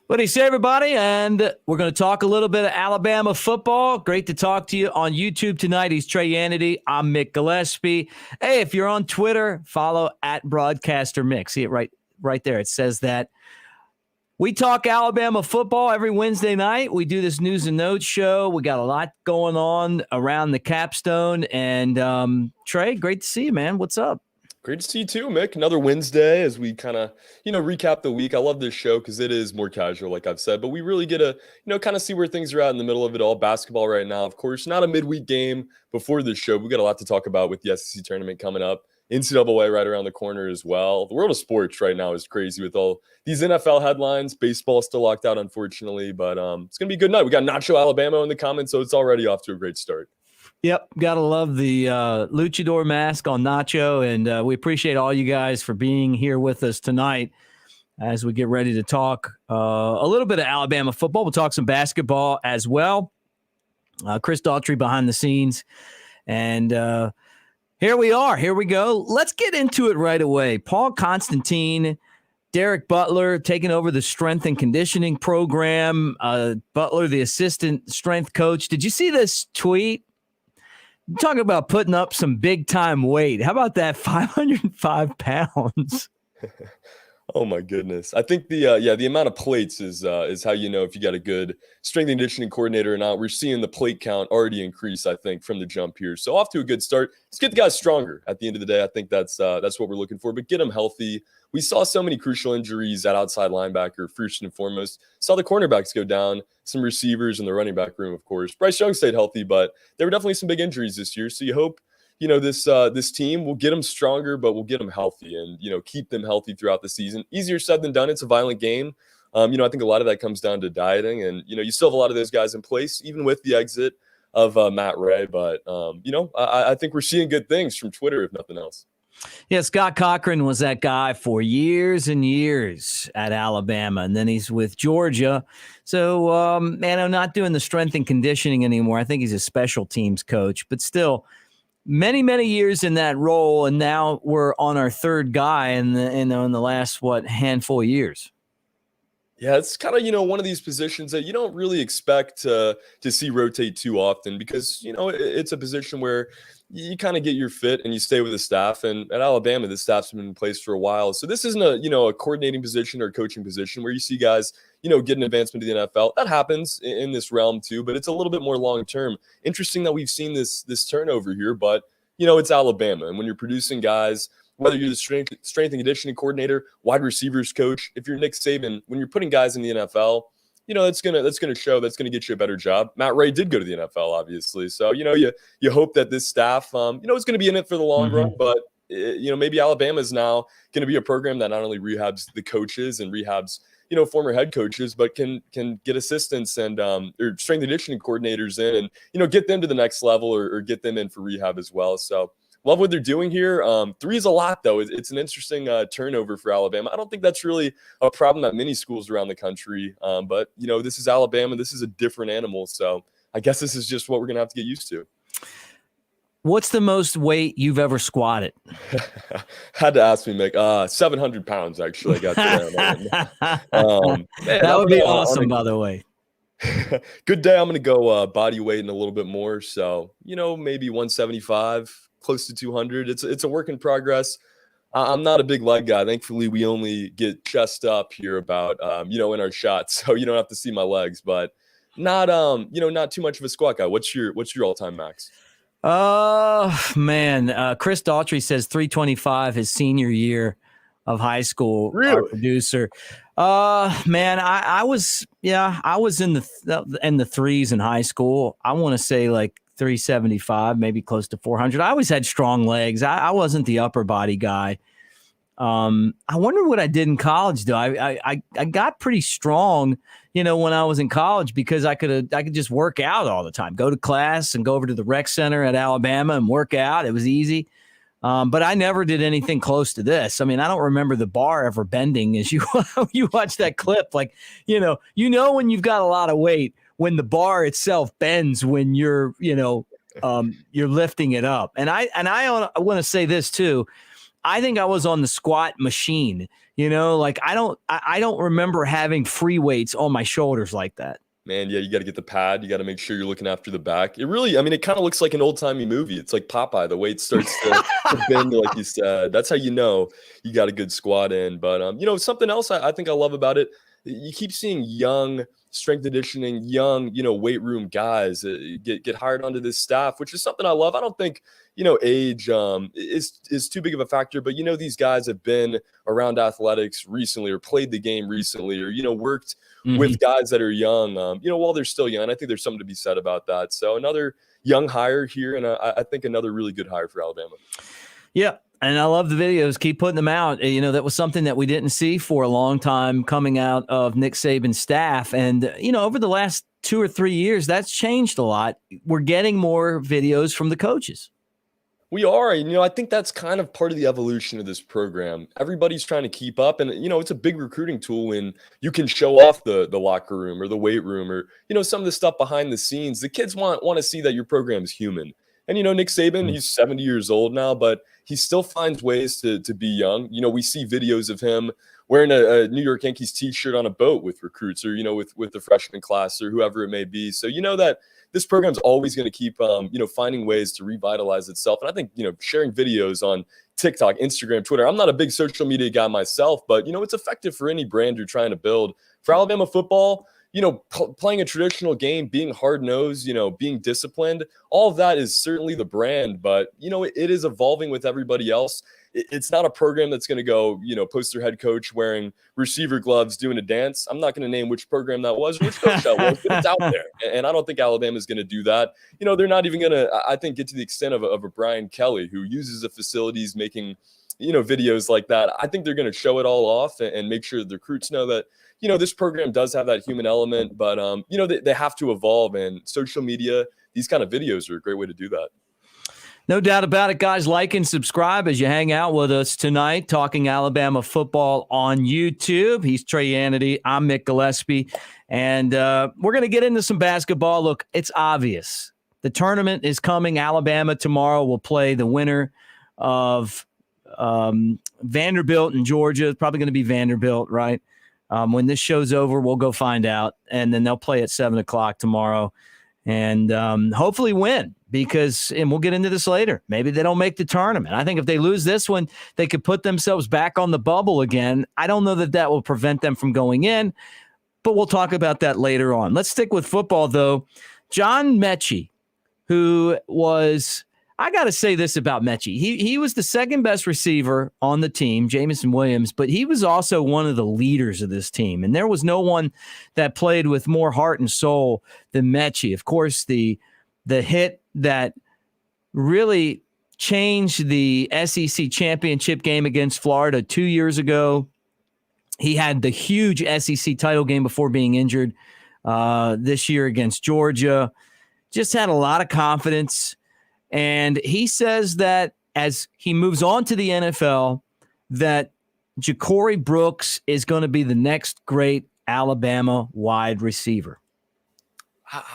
What do you say, everybody? And we're going to talk a little bit of Alabama football. Great to talk to you on YouTube tonight. He's Trey Yanity. I'm Mick Gillispie. Hey, if you're on Twitter, follow @Broadcaster Mick. See it right there. It says that. We talk Alabama football every Wednesday night. We do this news and notes show. We got a lot going on around the capstone. And Trey, great to see you, man. What's up? Great to see you too, Mick. Another Wednesday as we kind of, recap the week. I love this show because it is more casual, like I've said, but we really get to, kind of see where things are at in the middle of it all. Basketball right now, of course, not a midweek game before this show. We got a lot to talk about with the SEC tournament coming up. NCAA right around the corner as well. The world of sports right now is crazy with all these NFL headlines. Baseball still locked out, unfortunately, but it's going to be a good night. We got Nacho Alabama in the comments, so it's already off to a great start. Yep, gotta love the luchador mask on Nacho, and we appreciate all you guys for being here with us tonight as we get ready to talk a little bit of Alabama football. We'll talk some basketball as well. Chris Daughtry behind the scenes, and here we are. Here we go. Let's get into it right away. Paul Constantine, Derek Butler taking over the strength and conditioning program. Butler, the assistant strength coach. Did you see this tweet? Talking about putting up some big time weight. How about that? 505 pounds. Oh my goodness. I think the amount of plates is how you know if you got a good strength and conditioning coordinator or not. We're seeing the plate count already increase, I think, from the jump here. So off to a good start. Let's get the guys stronger at the end of the day. I think that's what we're looking for, but get them healthy. We saw so many crucial injuries at outside linebacker, first and foremost. Saw the cornerbacks go down, some receivers in the running back room, of course. Bryce Young stayed healthy, but there were definitely some big injuries this year. So you hope, this team will get them stronger, but we'll get them healthy and, keep them healthy throughout the season. Easier said than done. It's a violent game. I think a lot of that comes down to dieting and, you still have a lot of those guys in place, even with the exit of Matt Ray. But, I think we're seeing good things from Twitter, if nothing else. Yeah, Scott Cochran was that guy for years and years at Alabama, and then he's with Georgia. So, I'm not doing the strength and conditioning anymore. I think he's a special teams coach, but still many, many years in that role, and now we're on our third guy in the last, handful of years. Yeah, it's kind of, one of these positions that you don't really expect to see rotate too often because, it's a position where you kind of get your fit and you stay with the staff. And at Alabama, the staff's been in place for a while. So this isn't a coordinating position or coaching position where you see guys, get an advancement to the NFL. That happens in this realm too, but it's a little bit more long-term. Interesting that we've seen this turnover here, but, it's Alabama. And when you're producing guys, whether you're the strength and conditioning coordinator, wide receivers coach, if you're Nick Saban, when you're putting guys in the NFL, that's gonna show. That's gonna get you a better job. Matt Ray did go to the NFL, obviously. So you hope that this staff, is gonna be in it for the long run. But maybe Alabama is now gonna be a program that not only rehabs the coaches and rehabs former head coaches, but can get assistants and or strength and conditioning coordinators in and get them to the next level or get them in for rehab as well. So. Love what they're doing here. 3 is a lot, though. It's an interesting turnover for Alabama. I don't think that's really a problem at many schools around the country. But, this is Alabama. This is a different animal. So I guess this is just what we're going to have to get used to. What's the most weight you've ever squatted? Had to ask me, Mick. 700 pounds, actually. I got to that would be awesome, by the way. Good day. I'm going to go body weight and a little bit more. So, maybe 175. Close to 200. It's a work in progress. I'm not a big leg guy. Thankfully, we only get chest up here about in our shots, so you don't have to see my legs. But not not too much of a squat guy. What's your all-time max? Chris Daughtry says 325 his senior year of high school. Really? Our producer. I was in the threes in high school. I want to say like 375, maybe close to 400. I always had strong legs. I wasn't the upper body guy. I wonder what I did in college though. I got pretty strong, when I was in college because I could just work out all the time, go to class and go over to the rec center at Alabama and work out. It was easy. But I never did anything close to this. I mean, I don't remember the bar ever bending as you watch that clip. Like, when you've got a lot of weight, when the bar itself bends when you're lifting it up. And I want to say this too. I think I was on the squat machine Like I don't remember having free weights on my shoulders like that. Man, yeah, you got to get the pad. You got to make sure you're looking after the back. It really, I mean, it kind of looks like an old-timey movie. It's like Popeye. The weight starts to bend, like you said. That's how you know you got a good squat in. But, something else I think I love about it, you keep seeing young strength conditioning, young, weight room guys get hired onto this staff, which is something I love. I don't think, age is too big of a factor. But, these guys have been around athletics recently or played the game recently or, worked with guys that are young, while they're still young. I think there's something to be said about that. So another young hire here, and I think another really good hire for Alabama. Yeah, and I love the videos. Keep putting them out. That was something that we didn't see for a long time coming out of Nick Saban's staff. And, over the last 2 or 3 years, that's changed a lot. We're getting more videos from the coaches. We are, and I think that's kind of part of the evolution of this program. Everybody's trying to keep up, and it's a big recruiting tool when you can show off the locker room or the weight room or some of the stuff behind the scenes. The kids want to see that your program is human. And Nick Saban, he's 70 years old now, but he still finds ways to be young. We see videos of him wearing a New York Yankees t-shirt on a boat with recruits or with the freshman class or whoever it may be. So that this program's always going to keep, finding ways to revitalize itself. And I think, sharing videos on TikTok, Instagram, Twitter. I'm not a big social media guy myself, but, it's effective for any brand you're trying to build. For Alabama football, playing a traditional game, being hard-nosed, being disciplined, all of that is certainly the brand. But, it is evolving with everybody else. It's not a program that's going to go, post their head coach wearing receiver gloves, doing a dance. I'm not going to name which program that was or which coach that was, but it's out there. And I don't think Alabama is going to do that. They're not even going to, I think, get to the extent of a Brian Kelly who uses the facilities making, videos like that. I think they're going to show it all off and make sure the recruits know that, this program does have that human element, but, they have to evolve. And social media, these kind of videos are a great way to do that. No doubt about it, guys. Like and subscribe as you hang out with us tonight, talking Alabama football on YouTube. He's Trey Yanity. I'm Mick Gillispie. And we're going to get into some basketball. Look, it's obvious. The tournament is coming. Alabama tomorrow will play the winner of Vanderbilt and Georgia. It's probably going to be Vanderbilt, right? When this show's over, we'll go find out. And then they'll play at 7 o'clock tomorrow. And hopefully win and we'll get into this later. Maybe they don't make the tournament. I think if they lose this one, they could put themselves back on the bubble again. I don't know that will prevent them from going in, but we'll talk about that later on. Let's stick with football, though. John Mechie, who was, I got to say this about Mechie. He was the second best receiver on the team, Jamison Williams, but he was also one of the leaders of this team. And there was no one that played with more heart and soul than Mechie. Of course, the hit that really changed the SEC championship game against Florida 2 years ago. He had the huge SEC title game before being injured this year against Georgia. Just had a lot of confidence. And he says that as he moves on to the NFL, that Ja'Cory Brooks is going to be the next great Alabama wide receiver.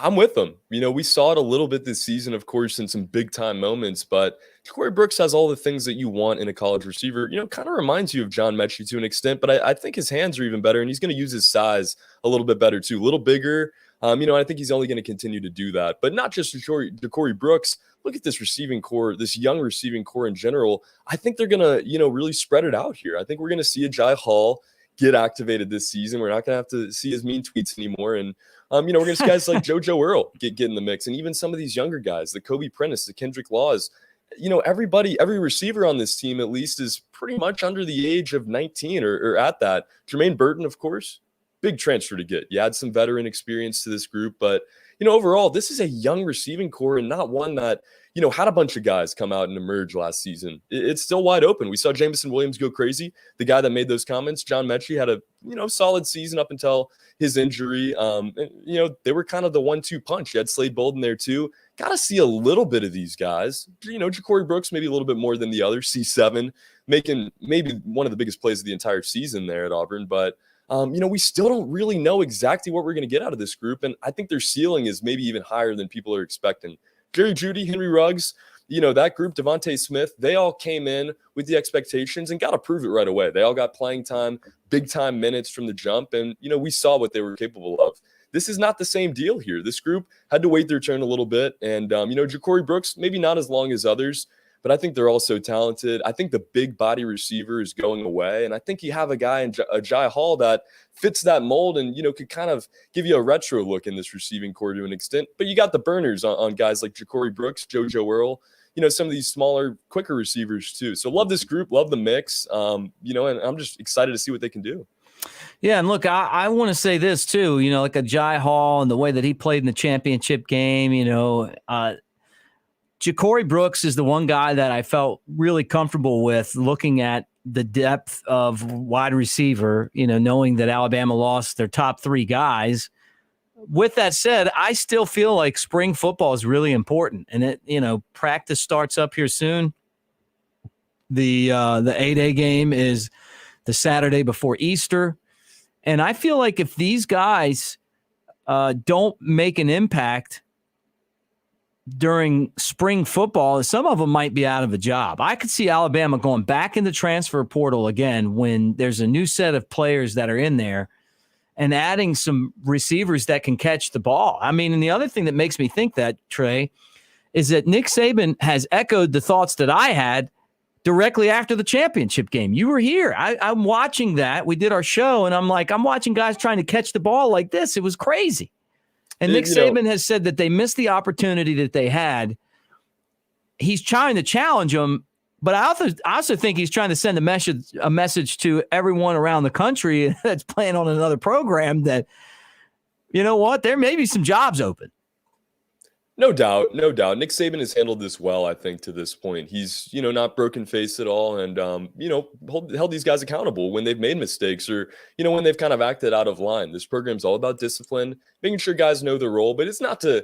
I'm with them. We saw it a little bit this season, of course, in some big time moments, but Ja'Cory Brooks has all the things that you want in a college receiver. Kind of reminds you of John Mechie to an extent, but I think his hands are even better, and he's going to use his size a little bit better too, a little bigger. I think he's only going to continue to do that, but not just Ja'Cory Brooks. Look at this receiving core, this young receiving core in general. I think they're going to, really spread it out here. I think we're going to see a Jai Hall get activated this season. We're not going to have to see his mean tweets anymore. And, we're going to see guys like JoJo Earl get in the mix. And even some of these younger guys, the Kobe Prentice, the Kendrick Laws, every receiver on this team at least is pretty much under the age of 19 or at that. Jermaine Burton, of course, big transfer to get. You add some veteran experience to this group, but overall, this is a young receiving core and not one that, had a bunch of guys come out and emerge last season. It's still wide open. We saw Jamison Williams go crazy. The guy that made those comments, John Mechie, had a, solid season up until his injury. They were kind of the 1-2 punch. You had Slade Bolden there too. Got to see a little bit of these guys. Ja'Cory Brooks, maybe a little bit more than the other. C7, making maybe one of the biggest plays of the entire season there at Auburn. But we still don't really know exactly what we're going to get out of this group. And I think their ceiling is maybe even higher than people are expecting. Jerry Jeudy, Henry Ruggs, that group, Devontae Smith, they all came in with the expectations and got to prove it right away. They all got playing time, big time minutes from the jump. And, we saw what they were capable of. This is not the same deal here. This group had to wait their turn a little bit. And, Ja'Cory Brooks, maybe not as long as others, but I think they're also talented. I think the big body receiver is going away. And I think you have a guy in Jai Hall that fits that mold and, could kind of give you a retro look in this receiving core to an extent. But you got the burners on guys like Ja'Cory Brooks, JoJo Earl, some of these smaller, quicker receivers too. So love this group, love the mix, and I'm just excited to see what they can do. Yeah, and look, I want to say this too, like a Jai Hall and the way that he played in the championship game, Ja'Cory Brooks is the one guy that I felt really comfortable with looking at the depth of wide receiver, knowing that Alabama lost their top 3 guys. With that said, I still feel like spring football is really important. And practice starts up here soon. The 8A game is the Saturday before Easter. And I feel like if these guys don't make an impact during spring football, some of them might be out of a job. I could see Alabama going back in the transfer portal again when there's a new set of players that are in there and adding some receivers that can catch the ball. I mean, and the other thing that makes me think that, Trey, is that Nick Saban has echoed the thoughts that I had directly after the championship game. You were here. I'm watching that. We did our show, and I'm watching guys trying to catch the ball like this. It was crazy. And Nick Saban has said that they missed the opportunity that they had. He's trying to challenge them, but I also think he's trying to send a message to everyone around the country that's playing on another program that, you know what, there may be some jobs open. No doubt. Nick Saban has handled this well, I think, to this point. He's, not broken face at all and, held these guys accountable when they've made mistakes or, when they've kind of acted out of line. This program's all about discipline, making sure guys know their role, but it's not to,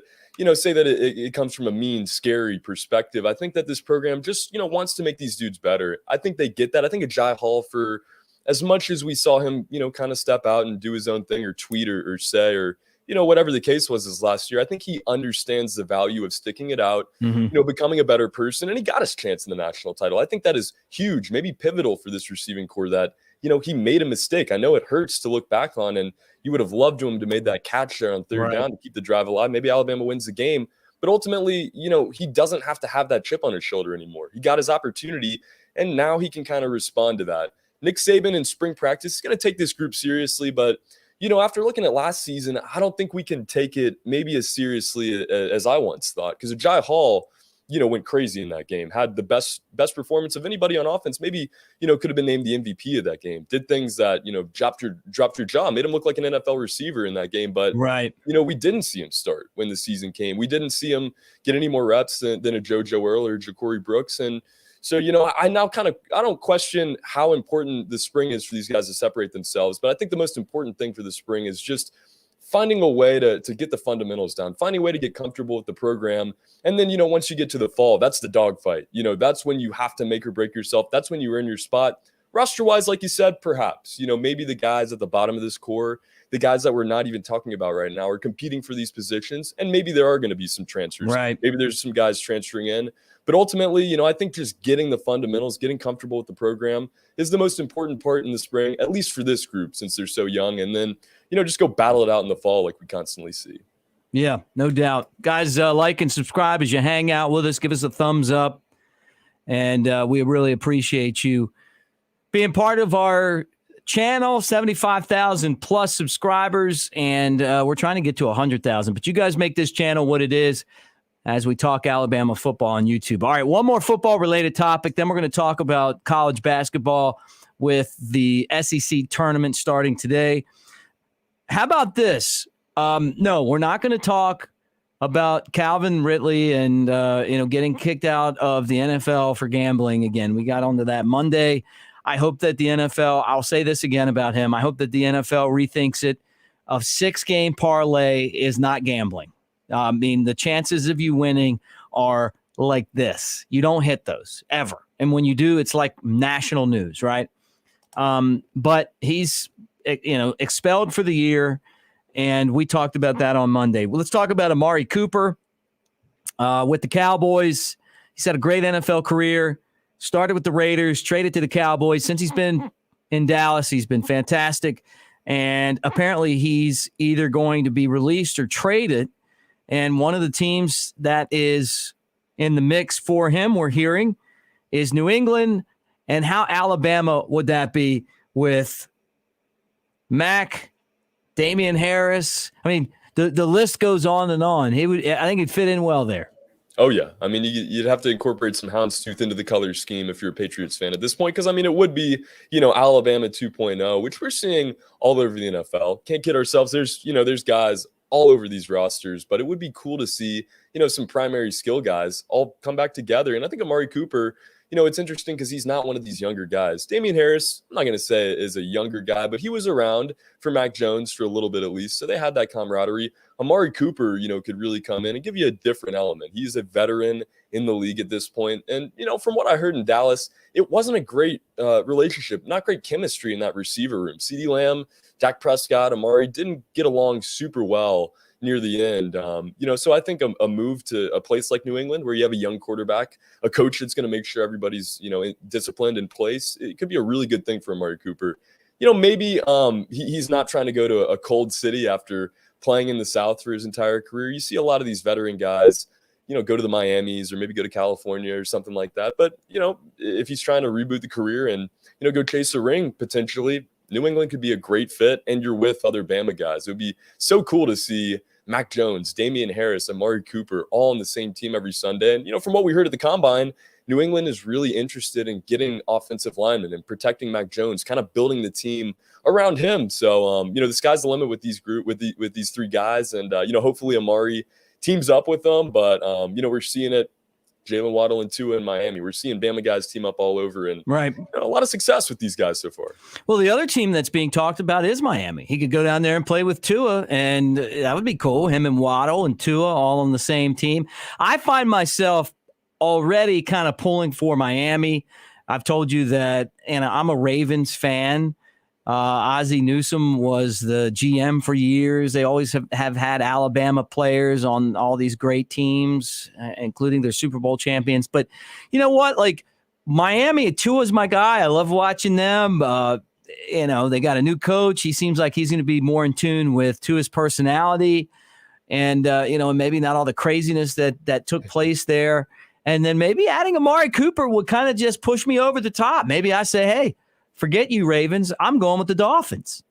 say that it comes from a mean, scary perspective. I think that this program just, wants to make these dudes better. I think they get that. I think a Jai Hall, for as much as we saw him, kind of step out and do his own thing or tweet or say or, whatever the case was this last year, I think he understands the value of sticking it out, becoming a better person, and he got his chance in the national title. I think that is huge, maybe pivotal for this receiving core that, he made a mistake. I know it hurts to look back on, and you would have loved him to made that catch there on third down to keep the drive alive. Maybe Alabama wins the game, but ultimately, he doesn't have to have that chip on his shoulder anymore. He got his opportunity, and now he can kind of respond to that. Nick Saban in spring practice is going to take this group seriously, but after looking at last season, I don't think we can take it maybe as seriously as I once thought, because Jai Hall, went crazy in that game, had the best performance of anybody on offense, maybe, could have been named the MVP of that game, did things that, dropped your jaw, made him look like an NFL receiver in that game. But, we didn't see him start when the season came. We didn't see him get any more reps than a JoJo Earl or Ja'Cory Brooks. And so, I don't question how important the spring is for these guys to separate themselves. But I think the most important thing for the spring is just finding a way to get the fundamentals down, finding a way to get comfortable with the program. And then, once you get to the fall, that's the dogfight. That's when you have to make or break yourself. That's when you earn your spot. Roster-wise, like you said, perhaps, maybe the guys at the bottom of this core, the guys that we're not even talking about right now are competing for these positions. And maybe there are going to be some transfers. Right. Maybe there's some guys transferring in. But ultimately, I think just getting the fundamentals, getting comfortable with the program is the most important part in the spring, at least for this group, since they're so young. And then, just go battle it out in the fall like we constantly see. Yeah, no doubt. Guys, like and subscribe as you hang out with us. Give us a thumbs up. And we really appreciate you being part of our channel, 75,000 plus subscribers. And we're trying to get to 100,000. But you guys make this channel what it is as we talk Alabama football on YouTube. All right, one more football-related topic. Then we're going to talk about college basketball with the SEC tournament starting today. How about this? No, we're not going to talk about Calvin Ridley and getting kicked out of the NFL for gambling again. We got onto that Monday. I hope that the NFL, I'll say this again about him, I hope that the NFL rethinks it. A 6-game parlay is not gambling. I mean, the chances of you winning are like this. You don't hit those ever. And when you do, it's like national news, right? But he's, expelled for the year. And we talked about that on Monday. Well, let's talk about Amari Cooper. with the Cowboys. He's had a great NFL career. Started with the Raiders, traded to the Cowboys. Since he's been in Dallas, he's been fantastic. And apparently he's either going to be released or traded. And one of the teams that is in the mix for him, we're hearing, is New England. And how Alabama would that be with Mac, Damian Harris? I mean, the list goes on and on. I think he'd fit in well there. Oh, yeah. I mean, you'd have to incorporate some houndstooth into the color scheme if you're a Patriots fan at this point, because, I mean, it would be, Alabama 2.0, which we're seeing all over the NFL. Can't kid ourselves. There's guys all over these rosters, but it would be cool to see, some primary skill guys all come back together. And I think Amari Cooper, it's interesting because he's not one of these younger guys. Damian Harris, I'm not going to say is a younger guy, but he was around for Mac Jones for a little bit at least. So they had that camaraderie. Amari Cooper, could really come in and give you a different element. He's a veteran in the league at this point. And, from what I heard in Dallas, it wasn't a great relationship, not great chemistry in that receiver room. CeeDee Lamb, Dak Prescott, Amari didn't get along super well near the end. So I think a move to a place like New England where you have a young quarterback, a coach that's going to make sure everybody's, disciplined in place, it could be a really good thing for Amari Cooper. Maybe he's not trying to go to a cold city after playing in the South for his entire career. You see a lot of these veteran guys, go to the Miamis or maybe go to California or something like that. But, if he's trying to reboot the career and, go chase a ring potentially, New England could be a great fit, and you're with other Bama guys. It would be so cool to see Mac Jones, Damian Harris, Amari Cooper all on the same team every Sunday. And, from what we heard at the Combine, New England is really interested in getting offensive linemen and protecting Mac Jones, kind of building the team around him. So, the sky's the limit with these three guys. And, hopefully Amari teams up with them. But, we're seeing it. Jalen Waddle and Tua in Miami. We're seeing Bama guys team up all over, and right. A lot of success with these guys so far. Well, the other team that's being talked about is Miami. He could go down there and play with Tua, and that would be cool. Him and Waddle and Tua all on the same team. I find myself already kind of pulling for Miami. I've told you that, and I'm a Ravens fan. Ozzie Newsome was the GM for years. They always have had Alabama players on all these great teams, including their Super Bowl champions. But you know what? Like Miami, Tua's my guy. I love watching them. They got a new coach. He seems like he's going to be more in tune with Tua's personality and, and maybe not all the craziness that took place there. And then maybe adding Amari Cooper would kind of just push me over the top. Maybe I say, hey, forget you, Ravens. I'm going with the Dolphins.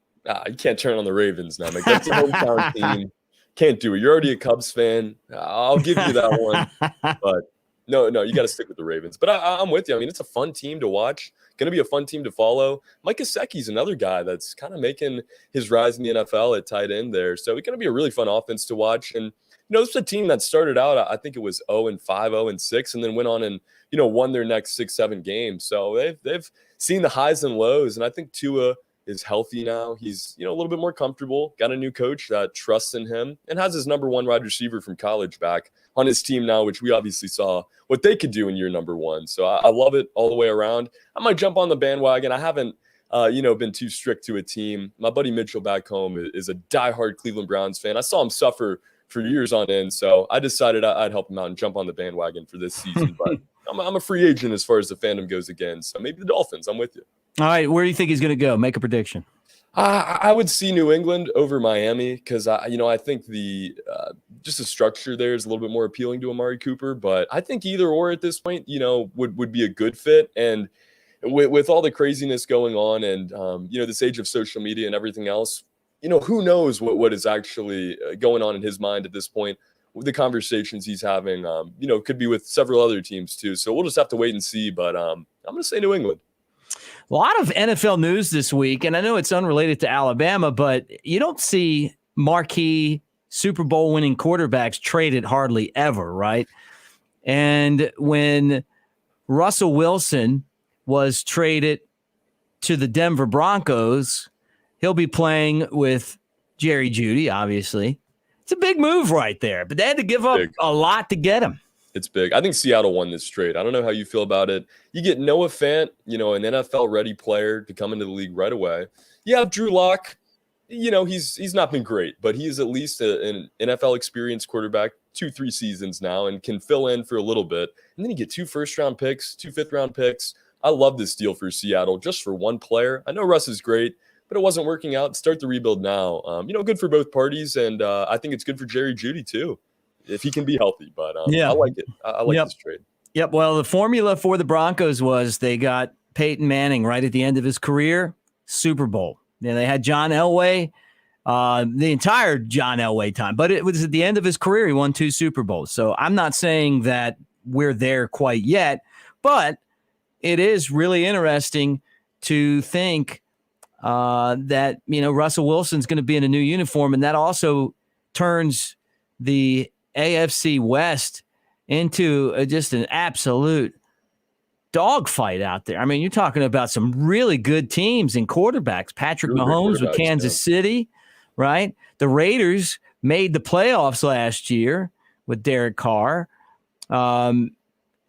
You can't turn on the Ravens now. Like, that's a hometown team. Can't do it. You're already a Cubs fan. I'll give you that one. But no, you got to stick with the Ravens. But I'm with you. I mean, it's a fun team to watch. Going to be a fun team to follow. Mike Gesicki's another guy that's kind of making his rise in the NFL at tight end there. So it's going to be a really fun offense to watch. And, this is a team that started out, I think it was 0-5, 0-6, and then went on and, won their next 6-7 games. So they've seen the highs and lows. And I think Tua is healthy now. He's, a little bit more comfortable, got a new coach that trusts in him and has his number one wide receiver from college back on his team now, which we obviously saw what they could do in year number one. So I love it all the way around. I might jump on the bandwagon. I haven't, been too strict to a team. My buddy Mitchell back home is a diehard Cleveland Browns fan. I saw him suffer for years on end. So I decided I'd help him out and jump on the bandwagon for this season. But I'm a free agent as far as the fandom goes again. So maybe the Dolphins. I'm with you. All right. Where do you think he's going to go? Make a prediction. I would see New England over Miami because, I think just the structure there is a little bit more appealing to Amari Cooper. But I think either or at this point, would be a good fit. And with all the craziness going on and, this age of social media and everything else, who knows what is actually going on in his mind at this point. The conversations he's having, could be with several other teams too. So we'll just have to wait and see. But I'm going to say New England. A lot of NFL news this week, and I know it's unrelated to Alabama, but you don't see marquee Super Bowl winning quarterbacks traded hardly ever, right? And when Russell Wilson was traded to the Denver Broncos, he'll be playing with Jerry Jeudy, obviously. It's a big move right there, but they had to give up a lot to get him. It's big. I think Seattle won this trade. I don't know how you feel about it. You get Noah Fant, an NFL-ready player to come into the league right away. You have Drew Lock. He's not been great, but he is at least an NFL experienced quarterback. 2-3 seasons now and can fill in for a little bit. And then you get 2 first-round picks, 2 fifth-round picks. I love this deal for Seattle just for one player. I know Russ is great, but it wasn't working out. Start the rebuild now. Good for both parties, and I think it's good for Jerry Jeudy too, if he can be healthy. But I like it. I like this trade. Yep. Well, the formula for the Broncos was they got Peyton Manning right at the end of his career, Super Bowl. Then they had John Elway, the entire John Elway time, but it was at the end of his career. He won 2 Super Bowls. So I'm not saying that we're there quite yet, but it is really interesting to think that, Russell Wilson's going to be in a new uniform, and that also turns the AFC West into just an absolute dogfight out there. I mean, you're talking about some really good teams and quarterbacks. Patrick Mahomes with Kansas City, right? The Raiders made the playoffs last year with Derek Carr. And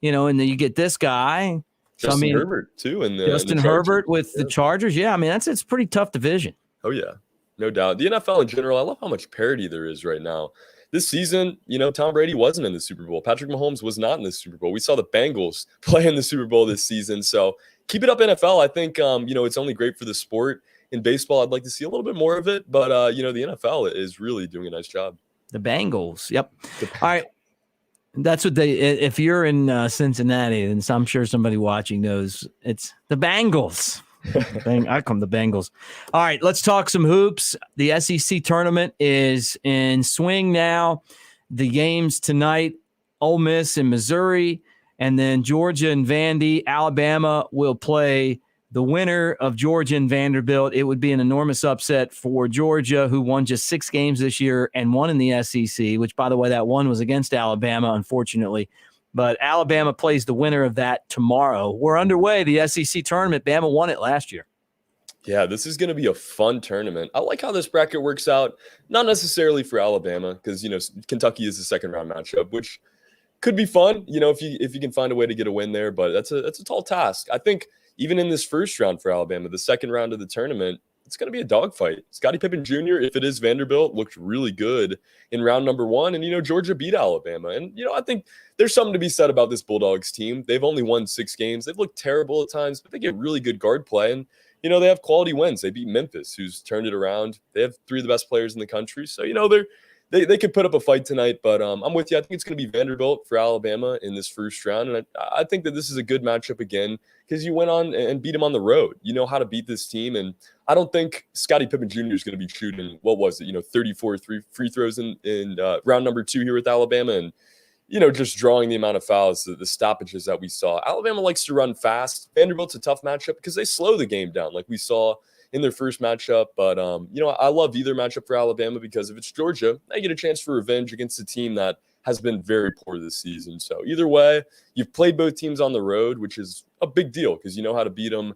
then you get this guy. Justin Herbert too, and Justin Herbert with the Chargers. Yeah, I mean it's a pretty tough division. Oh yeah, no doubt. The NFL in general, I love how much parity there is right now. This season, Tom Brady wasn't in the Super Bowl. Patrick Mahomes was not in the Super Bowl. We saw the Bengals play in the Super Bowl this season. So keep it up, NFL. I think it's only great for the sport. In baseball, I'd like to see a little bit more of it, but the NFL is really doing a nice job. The Bengals, yep. All right. That's what if you're in Cincinnati, then I'm sure somebody watching knows it's the Bengals. I come the Bengals. All right, let's talk some hoops. The SEC tournament is in swing now. The games tonight, Ole Miss and Missouri, and then Georgia and Vandy. Alabama will play the winner of Georgia and Vanderbilt. It would be an enormous upset for Georgia, who won just 6 games this year and won in the SEC, which, by the way, that one was against Alabama, unfortunately. But Alabama plays the winner of that tomorrow. We're underway, the SEC tournament. Bama won it last year. Yeah, this is going to be a fun tournament. I like how this bracket works out, not necessarily for Alabama, because, Kentucky is the second-round matchup, which could be fun, if you can find a way to get a win there. But that's a tall task. I think even in this first round for Alabama, the second round of the tournament, it's going to be a dogfight. Scottie Pippen Jr., if it is Vanderbilt, looked really good in round number 1. And, Georgia beat Alabama. And, I think there's something to be said about this Bulldogs team. They've only won 6 games. They've looked terrible at times, but they get really good guard play. And, they have quality wins. They beat Memphis, who's turned it around. They have 3 of the best players in the country. So, they could put up a fight tonight. But I'm with you. I think it's going to be Vanderbilt for Alabama in this first round. And I think that this is a good matchup again, because you went on and beat them on the road. You know how to beat this team. And I don't think Scottie Pippen Jr. is going to be shooting, 34 free throws in round number 2 here with Alabama. And, just drawing the amount of fouls, the stoppages that we saw. Alabama likes to run fast. Vanderbilt's a tough matchup because they slow the game down like we saw in their first matchup. But, I love either matchup for Alabama, because if it's Georgia, they get a chance for revenge against a team that has been very poor this season. So either way, you've played both teams on the road, which is a big deal because you know how to beat them.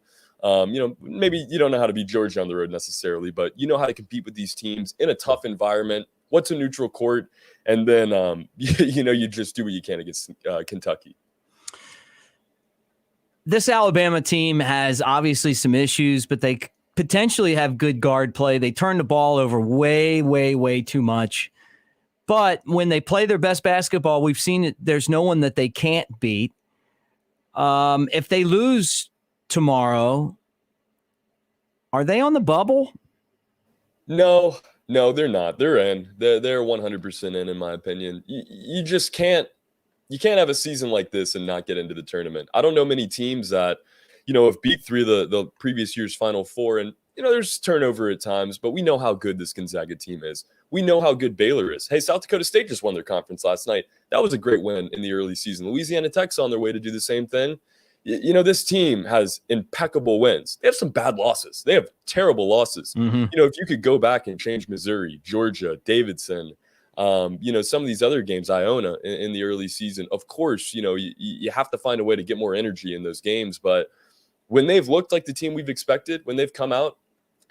Maybe you don't know how to beat Georgia on the road necessarily, but you know how to compete with these teams in a tough environment. What's a neutral court? And then, you just do what you can against Kentucky. This Alabama team has obviously some issues, but they potentially have good guard play. They turn the ball over way, way, way too much. But when they play their best basketball, we've seen it. There's no one that they can't beat. If they lose tomorrow, are they on the bubble? No, they're not. They're in. They're 100% in my opinion. You just can't. You can't have a season like this and not get into the tournament. I don't know many teams that, have beat 3 of the previous year's Final Four. And, there's turnover at times, but we know how good this Gonzaga team is. We know how good Baylor is. Hey, South Dakota State just won their conference last night. That was a great win in the early season. Louisiana Tech's on their way to do the same thing. This team has impeccable wins. They have some bad losses. They have terrible losses. Mm-hmm. If you could go back and change Missouri, Georgia, Davidson, some of these other games, Iona in the early season, of course, you have to find a way to get more energy in those games. But when they've looked like the team we've expected, when they've come out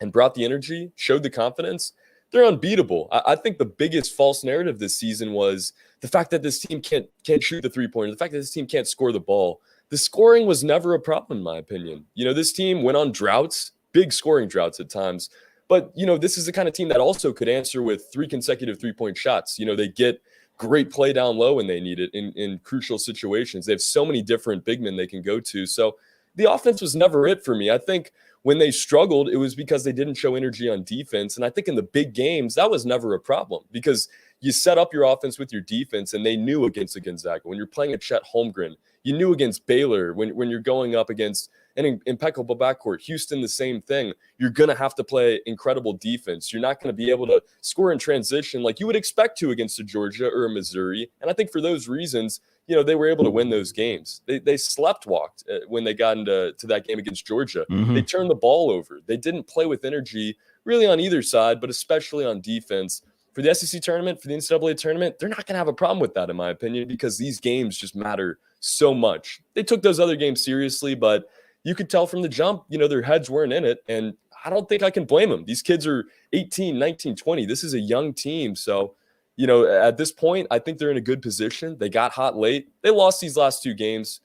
and brought the energy, showed the confidence, they're unbeatable. I think the biggest false narrative this season was the fact that this team can't shoot the 3-pointer, the fact that this team can't score the ball. The scoring was never a problem, in my opinion. This team went on droughts, big scoring droughts at times. But, this is the kind of team that also could answer with 3 consecutive 3-point shots. They get great play down low when they need it in crucial situations. They have so many different big men they can go to. So the offense was never it for me. I think when they struggled, it was because they didn't show energy on defense. And I think in the big games, that was never a problem because you set up your offense with your defense, and they knew against the Gonzaga. When you're playing a Chet Holmgren, you knew against Baylor, when you're going up against an impeccable backcourt, Houston, the same thing. You're going to have to play incredible defense. You're not going to be able to score in transition like you would expect to against a Georgia or a Missouri. And I think for those reasons, they were able to win those games. They slept-walked when they got into that game against Georgia. Mm-hmm. They turned the ball over. They didn't play with energy really on either side, but especially on defense. For the SEC tournament, for the NCAA tournament, they're not going to have a problem with that, in my opinion, because these games just matter so much. They took those other games seriously, but you could tell from the jump, their heads weren't in it, and I don't think I can blame them. These kids are 18, 19, 20. This is a young team, so at this point, I think they're in a good position. They got hot late. They lost these last two games,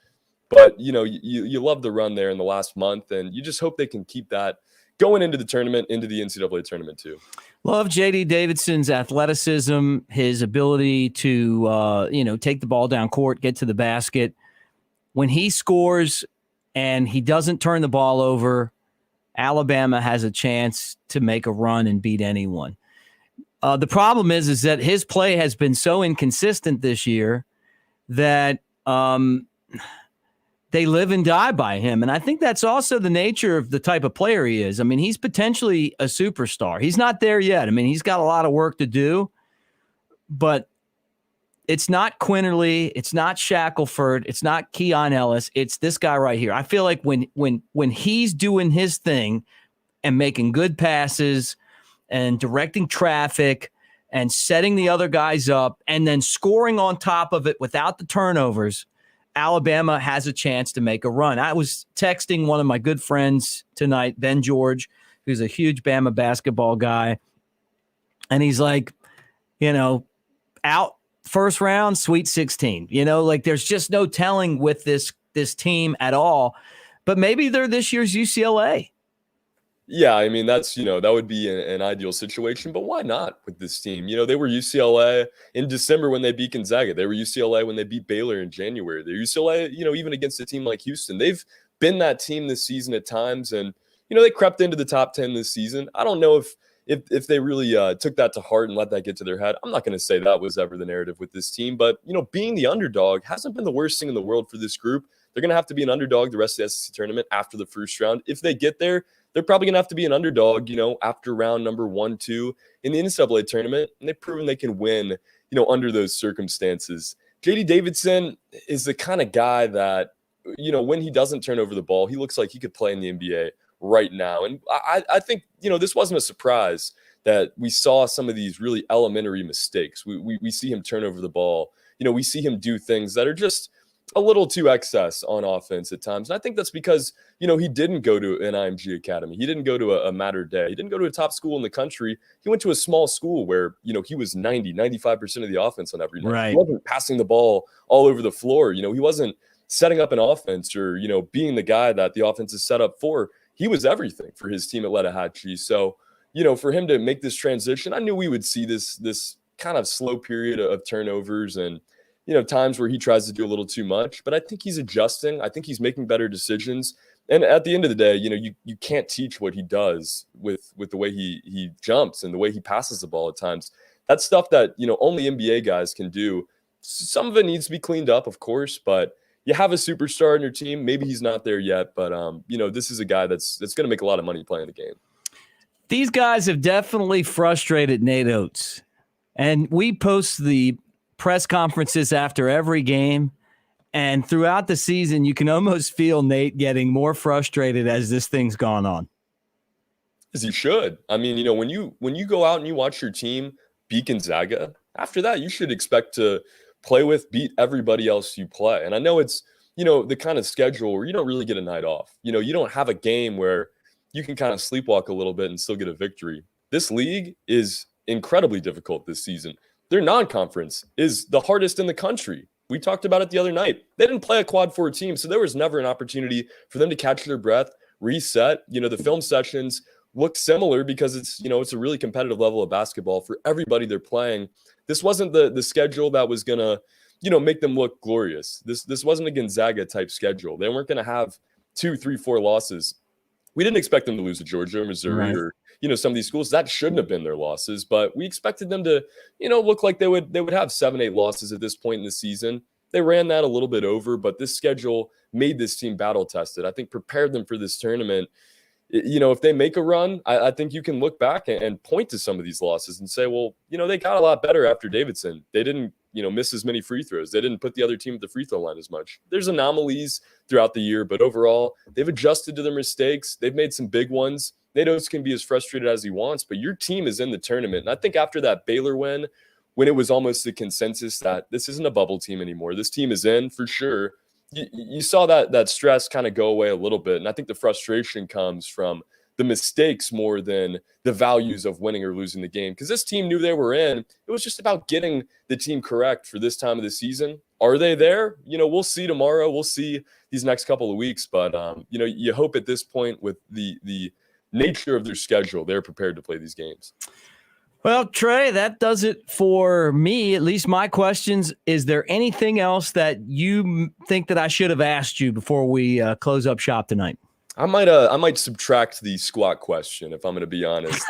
but, you love the run there in the last month, and you just hope they can keep that going into the tournament, into the NCAA tournament too. Love J.D. Davidson's athleticism, his ability to, take the ball down court, get to the basket. When he scores and he doesn't turn the ball over, Alabama has a chance to make a run and beat anyone. The problem is that his play has been so inconsistent this year that they live and die by him. And I think that's also the nature of the type of player he is. I mean, he's potentially a superstar. He's not there yet. I mean, he's got a lot of work to do, but it's not Quinterly. It's not Shackelford. It's not Keon Ellis. It's this guy right here. I feel like when he's doing his thing and making good passes and directing traffic and setting the other guys up and then scoring on top of it without the turnovers, Alabama has a chance to make a run. I was texting one of my good friends tonight, Ben George, who's a huge Bama basketball guy. And he's like, out first round, Sweet 16. There's just no telling with this team at all. But maybe they're this year's UCLA. Yeah, I mean, that's, that would be an ideal situation, but why not with this team? They were UCLA in December when they beat Gonzaga. They were UCLA when they beat Baylor in January. They're UCLA, even against a team like Houston. They've been that team this season at times, and, they crept into the top 10 this season. I don't know if they really took that to heart and let that get to their head. I'm not going to say that was ever the narrative with this team, but, being the underdog hasn't been the worst thing in the world for this group. They're going to have to be an underdog the rest of the SEC tournament after the first round. If they get there, they're probably going to have to be an underdog, after round number 1, 2 in the NCAA tournament. And they've proven they can win, under those circumstances. J.D. Davidson is the kind of guy that, when he doesn't turn over the ball, he looks like he could play in the NBA right now. And I think, this wasn't a surprise that we saw some of these really elementary mistakes. We see him turn over the ball. We see him do things that are just a little too excess on offense at times. And I think that's because, he didn't go to an IMG academy. He didn't go to a Mater Day. He didn't go to a top school in the country. He went to a small school where, he was 95% of the offense on every night. Right. He wasn't passing the ball all over the floor. He wasn't setting up an offense or, being the guy that the offense is set up for. He was everything for his team at Letahatchee. So, for him to make this transition, I knew we would see this kind of slow period of turnovers and, times where he tries to do a little too much, but I think he's adjusting. I think he's making better decisions. And at the end of the day, you can't teach what he does with the way he jumps and the way he passes the ball at times. That's stuff that, only NBA guys can do. Some of it needs to be cleaned up, of course, but you have a superstar in your team. Maybe he's not there yet, but this is a guy that's going to make a lot of money playing the game. These guys have definitely frustrated Nate Oates. And we post the press conferences after every game. And throughout the season, you can almost feel Nate getting more frustrated as this thing's gone on. As he should. I mean, when you go out and you watch your team beat Gonzaga, after that, you should expect to beat everybody else you play. And I know it's, the kind of schedule where you don't really get a night off. You don't have a game where you can kind of sleepwalk a little bit and still get a victory. This league is incredibly difficult this season. Their non-conference is the hardest in the country. We talked about it the other night. They didn't play a quad 4 team, so there was never an opportunity for them to catch their breath, reset. The film sessions look similar because it's, it's a really competitive level of basketball for everybody they're playing. This wasn't the schedule that was going to, make them look glorious. This wasn't a Gonzaga type schedule. They weren't going to have 2, 3, 4 losses. We didn't expect them to lose to Georgia or Missouri Right. or, some of these schools. That shouldn't have been their losses, but we expected them to, look like they would have 7, 8 losses at this point in the season. They ran that a little bit over, but this schedule made this team battle tested. I think prepared them for this tournament. If they make a run, I think you can look back and point to some of these losses and say, well, they got a lot better after Davidson. They didn't, miss as many free throws. They didn't put the other team at the free throw line as much. There's anomalies throughout the year, but overall, they've adjusted to their mistakes. They've made some big ones. Nate Oates can be as frustrated as he wants, but your team is in the tournament. And I think after that Baylor win, when it was almost the consensus that this isn't a bubble team anymore, this team is in for sure, you saw that stress kind of go away a little bit. And I think the frustration comes from the mistakes more than the values of winning or losing the game. Because this team knew they were in. It was just about getting the team correct for this time of the season. Are they there? We'll see tomorrow. We'll see these next couple of weeks. But, you hope at this point with the nature of their schedule, they're prepared to play these games. Well, Trey, that does it for me, at least my questions. Is there anything else that you think that I should have asked you before we close up shop tonight? I might subtract the squat question if I'm going to be honest.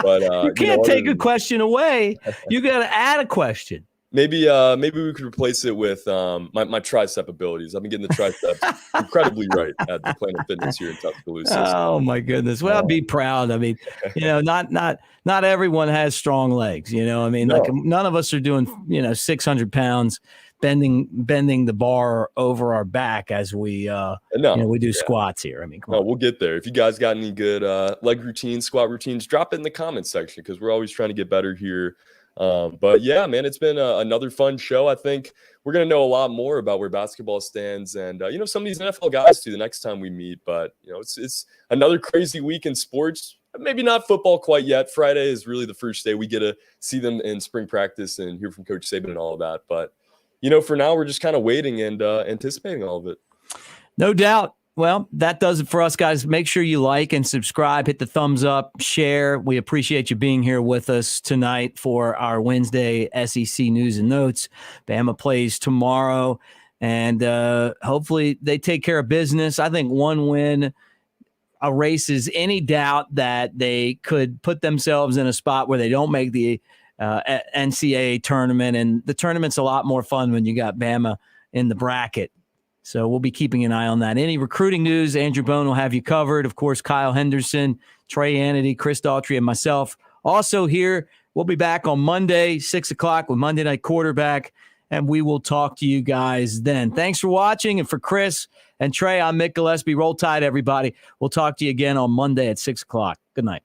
But you can't take a question away. You got to add a question. Maybe we could replace it with my tricep abilities. I've been getting the triceps incredibly right at the Planet Fitness here in Tuscaloosa. Oh my goodness! Well, I'd be proud. I mean, not everyone has strong legs. I mean, No. like none of us are doing 600 pounds bending the bar over our back as we we do squats here. I mean, come on. We'll get there. If you guys got any good leg routines, squat routines, drop it in the comments section because we're always trying to get better here. But yeah, man, it's been another fun show. I think we're going to know a lot more about where basketball stands and, some of these NFL guys too the next time we meet. But, it's another crazy week in sports. Maybe not football quite yet. Friday is really the first day we get to see them in spring practice and hear from Coach Saban and all of that. But, for now, we're just kind of waiting and anticipating all of it. No doubt. Well, that does it for us, guys. Make sure you like and subscribe, hit the thumbs up, share. We appreciate you being here with us tonight for our Wednesday SEC News and Notes. Bama plays tomorrow, and hopefully they take care of business. I think one win erases any doubt that they could put themselves in a spot where they don't make the NCAA tournament, and the tournament's a lot more fun when you got Bama in the bracket. So we'll be keeping an eye on that. Any recruiting news, Andrew Bone will have you covered. Of course, Kyle Henderson, Trey Yanity, Chris Daughtry, and myself also here. We'll be back on Monday, 6 o'clock with Monday Night Quarterback, and we will talk to you guys then. Thanks for watching. And for Chris and Trey, I'm Mick Gillispie. Roll Tide, everybody. We'll talk to you again on Monday at 6 o'clock. Good night.